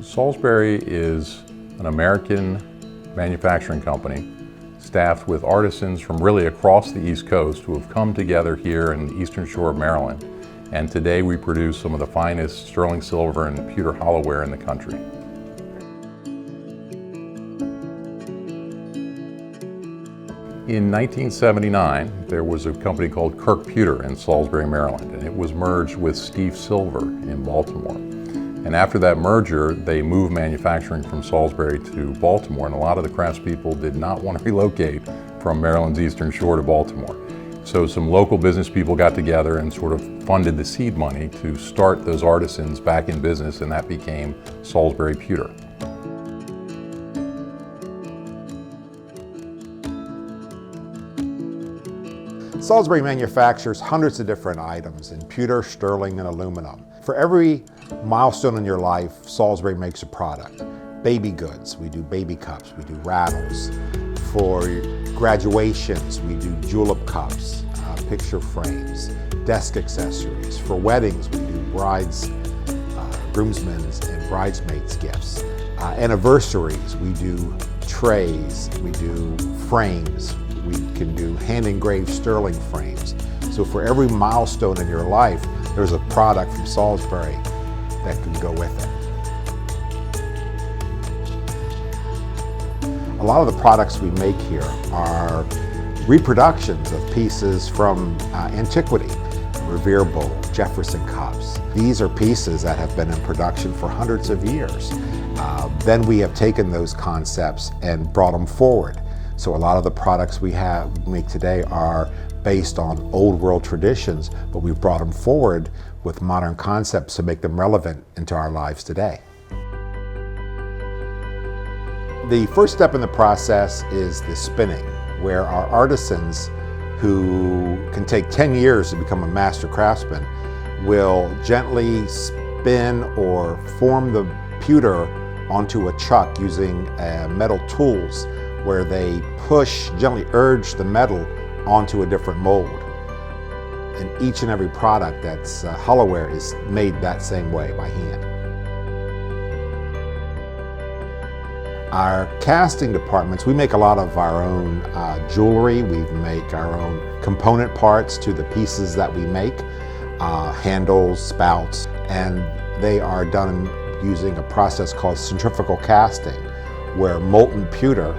Salisbury is an American manufacturing company staffed with artisans from really across the East Coast who have come together here in the Eastern Shore of Maryland. And today we produce some of the finest sterling silver and pewter hollowware in the country. In 1979, there was a company called Kirk Pewter in Salisbury, Maryland, and it was merged with Steve Silver in Baltimore. And after that merger, they moved manufacturing from Salisbury to Baltimore, and a lot of the craftspeople did not want to relocate from Maryland's Eastern Shore to Baltimore. So some local business people got together and sort of funded the seed money to start those artisans back in business, and that became Salisbury Pewter. Salisbury manufactures hundreds of different items in pewter, sterling, and aluminum. For every milestone in your life, Salisbury makes a product. Baby goods, we do baby cups, we do rattles. For graduations, we do julep cups, picture frames, desk accessories. For weddings, we do brides, groomsmen's and bridesmaids gifts. Anniversaries, we do trays, we do frames. We can do hand-engraved sterling frames. So for every milestone in your life, there's a product from Salisbury that can go with it. A lot of the products we make here are reproductions of pieces from antiquity. Revere Bowl, Jefferson cups. These are pieces that have been in production for hundreds of years. Then we have taken those concepts and brought them forward. So a lot of the products we make today are based on old world traditions, but we've brought them forward with modern concepts to make them relevant into our lives today. The first step in the process is the spinning, where our artisans, who can take 10 years to become a master craftsman, will gently spin or form the pewter onto a chuck using metal tools, where they gently urge the metal onto a different mold. And each and every product that's hollowware is made that same way by hand. Our casting departments, we make a lot of our own jewelry. We make our own component parts to the pieces that we make, handles, spouts, and they are done using a process called centrifugal casting, where molten pewter,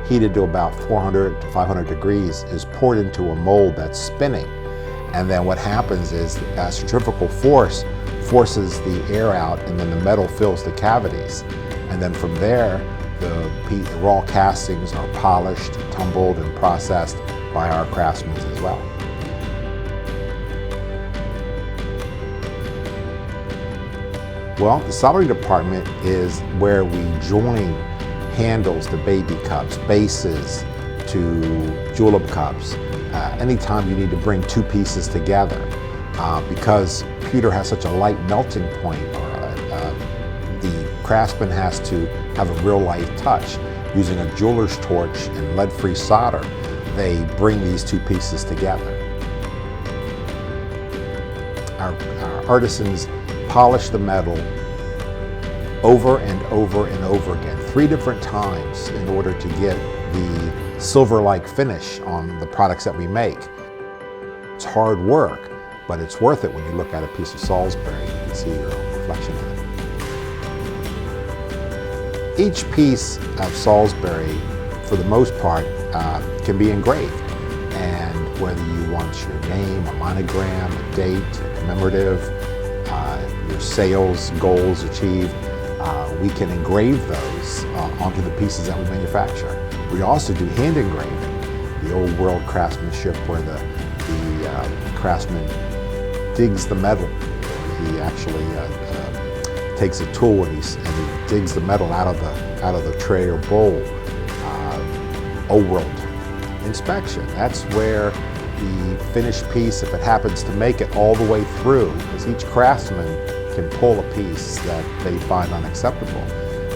heated to about 400 to 500 degrees, is poured into a mold that's spinning. And then what happens is centrifugal force forces the air out, and then the metal fills the cavities. And then from there, the raw castings are polished, tumbled, and processed by our craftsmen as well. Well, the soldering department is where we join handles to baby cups, bases to julep cups. Anytime you need to bring two pieces together, because pewter has such a light melting point, the craftsman has to have a real light touch. Using a jeweler's torch and lead-free solder, they bring these two pieces together. Our artisans polish the metal over and over and over again, 3 different times, in order to get the silver-like finish on the products that we make. It's hard work, but it's worth it when you look at a piece of Salisbury. You can see your reflection in it. Each piece of Salisbury, for the most part, can be engraved. And whether you want your name, a monogram, a date, a commemorative, your sales goals achieved, we can engrave those onto the pieces that we manufacture. We also do hand engraving, the old world craftsmanship where the craftsman digs the metal. He actually takes a tool and he digs the metal out of the tray or bowl. Old world inspection, that's where the finished piece, if it happens to make it all the way through, because each craftsman can pull a piece that they find unacceptable,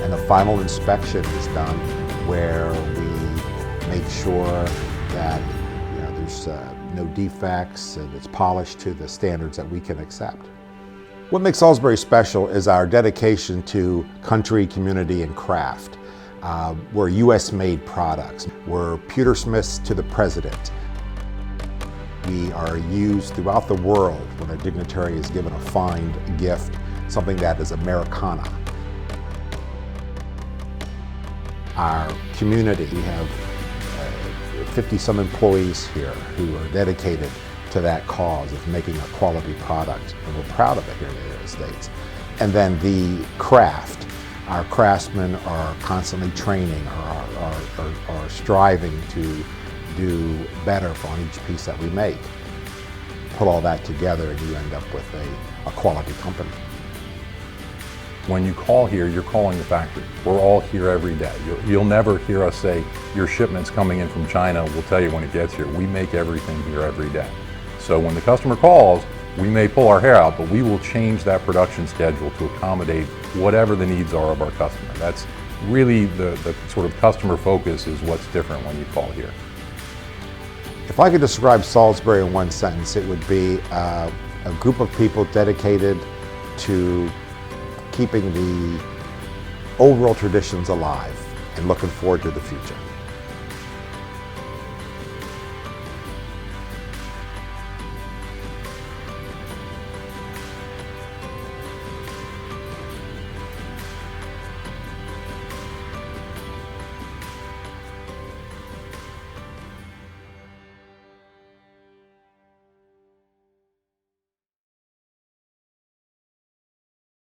and a final inspection is done where we make sure that there's no defects and it's polished to the standards that we can accept. What makes Salisbury special is our dedication to country, community, and craft. We're US-made products. We're pewtersmiths to the president. We are used throughout the world when a dignitary is given a fine gift, something that is Americana. Our community, we have 50-some employees here who are dedicated to that cause of making a quality product, and we're proud of it here in the United States. And then the craft. Our craftsmen are constantly training, are striving to do better on each piece that we make. Put all that together and you end up with a quality company. When you call here, you're calling the factory. We're all here every day. You'll never hear us say, your shipment's coming in from China, we'll tell you when it gets here. We make everything here every day. So when the customer calls, we may pull our hair out, but we will change that production schedule to accommodate whatever the needs are of our customer. That's really the sort of customer focus is what's different when you call here. If I could describe Salisbury in one sentence, it would be a group of people dedicated to keeping the old world traditions alive and looking forward to the future.